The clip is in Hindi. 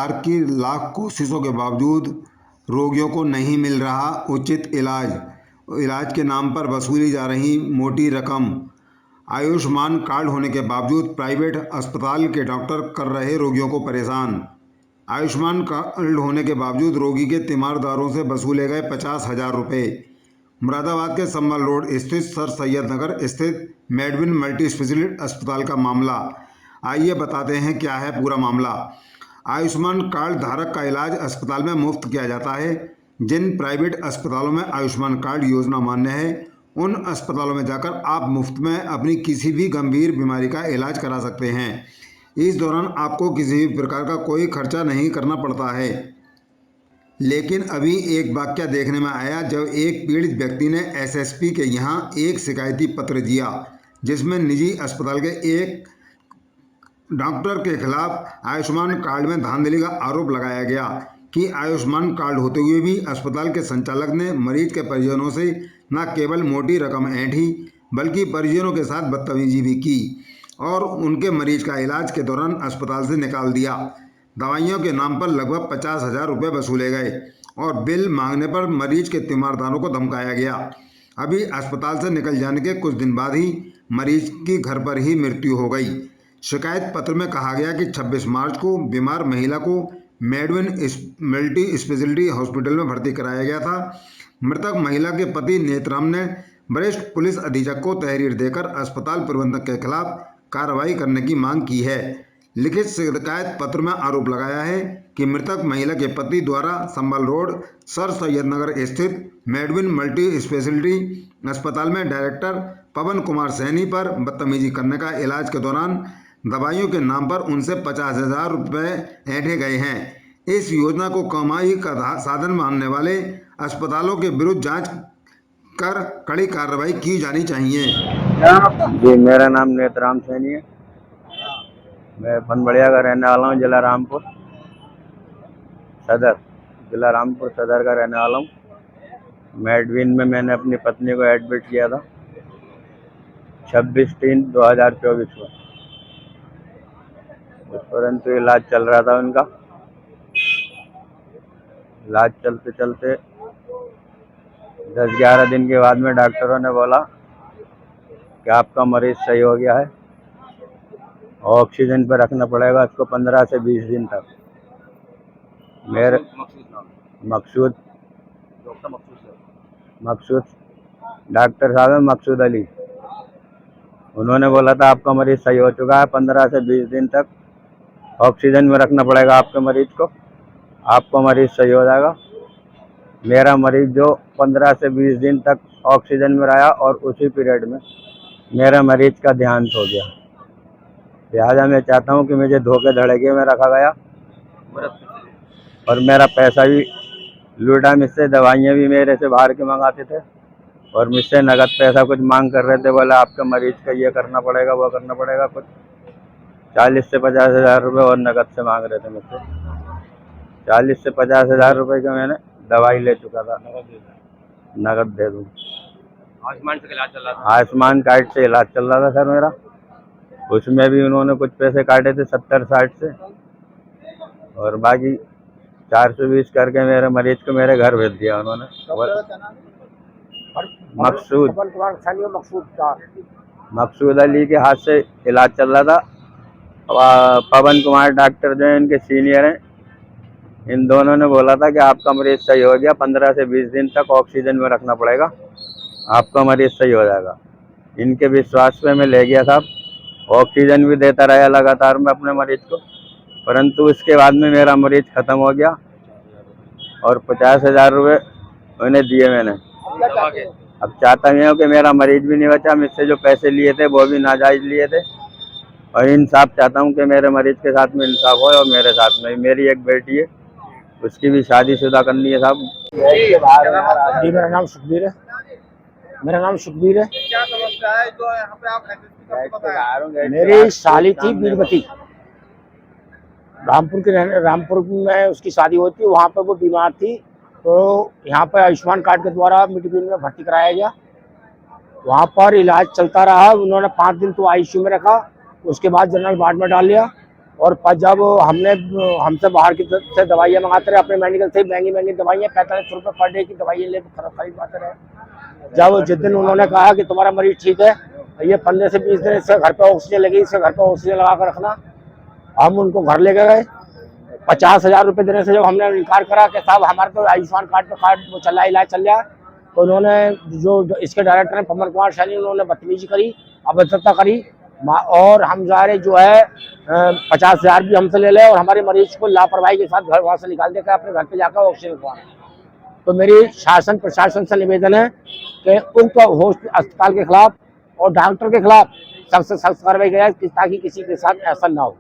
सरकार की लाख कोशिशों के बावजूद रोगियों को नहीं मिल रहा उचित इलाज के नाम पर वसूली जा रही मोटी रकम। आयुष्मान कार्ड होने के बावजूद प्राइवेट अस्पताल के डॉक्टर कर रहे रोगियों को परेशान। आयुष्मान कार्ड होने के बावजूद रोगी के तीमारदारों से वसूले गए 50,000 रुपये। मुरादाबाद के संभल रोड स्थित सर सैयद नगर स्थित मेडविन मल्टी स्पेशलिटी अस्पताल का मामला। आइए बताते हैं क्या है पूरा मामला। आयुष्मान कार्ड धारक का इलाज अस्पताल में मुफ्त किया जाता है। जिन प्राइवेट अस्पतालों में आयुष्मान कार्ड योजना मान्य है उन अस्पतालों में जाकर आप मुफ्त में अपनी किसी भी गंभीर बीमारी का इलाज करा सकते हैं। इस दौरान आपको किसी भी प्रकार का कोई खर्चा नहीं करना पड़ता है। लेकिन अभी एक वाकया देखने में आया जब एक पीड़ित व्यक्ति ने एसएसपी के यहाँ एक शिकायती पत्र दिया जिसमें निजी अस्पताल के एक डॉक्टर के खिलाफ आयुष्मान कार्ड में धांधली का आरोप लगाया गया कि आयुष्मान कार्ड होते हुए भी अस्पताल के संचालक ने मरीज के परिजनों से न केवल मोटी रकम ऐंठी बल्कि परिजनों के साथ बदतमीजी भी की और उनके मरीज का इलाज के दौरान अस्पताल से निकाल दिया। दवाइयों के नाम पर लगभग 50,000 रुपये वसूले गए और बिल मांगने पर मरीज के तीमारदारों को धमकाया गया। अभी अस्पताल से निकल जाने के कुछ दिन बाद ही मरीज की घर पर ही मृत्यु हो गई। शिकायत पत्र में कहा गया कि 26 मार्च को बीमार महिला को मेडविन मल्टी स्पेशलिटी हॉस्पिटल में भर्ती कराया गया था। मृतक महिला के पति नेतराम ने वरिष्ठ पुलिस अधीक्षक को तहरीर देकर अस्पताल प्रबंधक के खिलाफ कार्रवाई करने की मांग की है। लिखित शिकायत पत्र में आरोप लगाया है कि मृतक महिला के पति द्वारा संभल रोड सर सैयद नगर स्थित मेडविन मल्टी स्पेशलिटी अस्पताल में डायरेक्टर पवन कुमार सैनी पर बदतमीजी करने का इलाज के दौरान दवाइयों के नाम पर उनसे 50,000 रुपये ऐंठे गए हैं। इस योजना को कमाई का साधन मानने वाले अस्पतालों के विरुद्ध जांच कर कड़ी कार्रवाई की जानी चाहिए। जी, मेरा नाम नेतराम सैनी है। मैं बनबड़िया का रहने वाला हूँ, जिला रामपुर सदर का रहने वाला हूँ। मेडविन में मैंने अपनी पत्नी को एडमिट किया था 26/3/2024 में। परंतु इलाज चल रहा था उनका। इलाज चलते चलते 10-11 दिन के बाद में डॉक्टरों ने बोला कि आपका मरीज सही हो गया है, ऑक्सीजन पर रखना पड़ेगा इसको 15 से 20 दिन तक। मेरे मकसूद डॉक्टर साहब है मकसूद अली। उन्होंने बोला था आपका मरीज सही हो चुका है, 15 से 20 दिन तक ऑक्सीजन में रखना पड़ेगा आपके मरीज को, आपका मरीज सही हो जाएगा। मेरा मरीज जो 15 से 20 दिन तक ऑक्सीजन में रहा और उसी पीरियड में मेरा मरीज का देहांत हो गया। लिहाजा मैं चाहता हूं कि मुझे धोखे धड़के में रखा गया और मेरा पैसा भी लूटा मुझसे। दवाइयाँ भी मेरे से बाहर के मंगाते थे और मुझसे नगद पैसा कुछ मांग कर रहे थे। बोला आपके मरीज का ये करना पड़ेगा वो करना पड़ेगा, कुछ 40 से 50,000 रुपये और नगद से मांग रहे थे मुझसे। 40 से 50,000 रुपये का मैंने दवाई ले चुका था। नगद दे दूँ। आयुष्मान से इलाज चल रहा था। आयुष्मान कार्ड से इलाज चल रहा था सर मेरा। उसमें भी उन्होंने कुछ पैसे काटे थे 70-60 से और बाकी 420 करके मेरे मरीज को मेरे घर भेज दिया उन्होंने। मकसूद अली के हाथ से इलाज चल रहा था। पवन कुमार डॉक्टर जो है इनके सीनियर हैं, इन दोनों ने बोला था कि आपका मरीज सही हो गया, 15 से 20 दिन तक ऑक्सीजन में रखना पड़ेगा, आपका मरीज सही हो जाएगा। इनके विश्वास पे मैं ले गया साहब, ऑक्सीजन भी देता रहा लगातार मैं अपने मरीज को। परंतु उसके बाद में मेरा मरीज ख़त्म हो गया और 50,000 रुपये उन्हें दिए मैंने। अब चाहता हूँ कि मेरा मरीज भी नहीं बचा, मुझसे जो पैसे लिए थे वो भी नाजायज़ लिए थे और इंसाफ चाहता हूँ कि मेरे मरीज के साथ में इंसाफ हो और मेरे साथ में। मेरी एक बेटी है, उसकी भी शादीशुदा करनी है साहब। जी, मेरा नाम सुखबीर है। क्या समस्या है जो यहाँ पे आप मेरी साली थी बीरबती, रामपुर में उसकी शादी होती है। वहाँ पर वो बीमार थी तो यहाँ पर आयुष्मान कार्ड के द्वारा मिडविन में भर्ती कराया गया। वहाँ पर इलाज चलता रहा। उन्होंने 5 दिन तो आईसीयू में रखा, उसके बाद जनरल वार्ड में डाल लिया। और जब हमसे बाहर की से दवाइयाँ मंगाते रहे, अपने मेडिकल से महंगी महंगी दवाइयाँ 45 रुपये पर डे की दवाइयाँ ले खरीदवाते रहे। जब जिस दिन उन्होंने कहा कि तुम्हारा मरीज ठीक है, ये 15 से 20 दिन इससे घर पे ऑक्सीजन लगी, इससे घर पे ऑक्सीजन लगा कर रखना, हम उनको घर लेके गए। 50,000 रुपये देने से जब हमने इनकार करा कि साहब हमारे तो आयुष्मान कार्ड पे वो चल रहा है, इलाज चल रहा है, तो उन्होंने जो इसके डायरेक्टर हैं पवन कुमार सैनी, उन्होंने बदतमीजी करी, अभद्रता करी, और हम जा रहे जो है 50,000 भी हमसे ले ले और हमारे मरीज को लापरवाही के साथ घर वहाँ से निकाल देकर अपने घर पे जाकर ऑक्सीजन लगवाना। तो मेरी शासन प्रशासन से निवेदन है कि उक्त अस्पताल के खिलाफ और डॉक्टर के खिलाफ सख्त से सख्त कार्रवाई की जाए ताकि किसी के साथ ऐसा ना हो।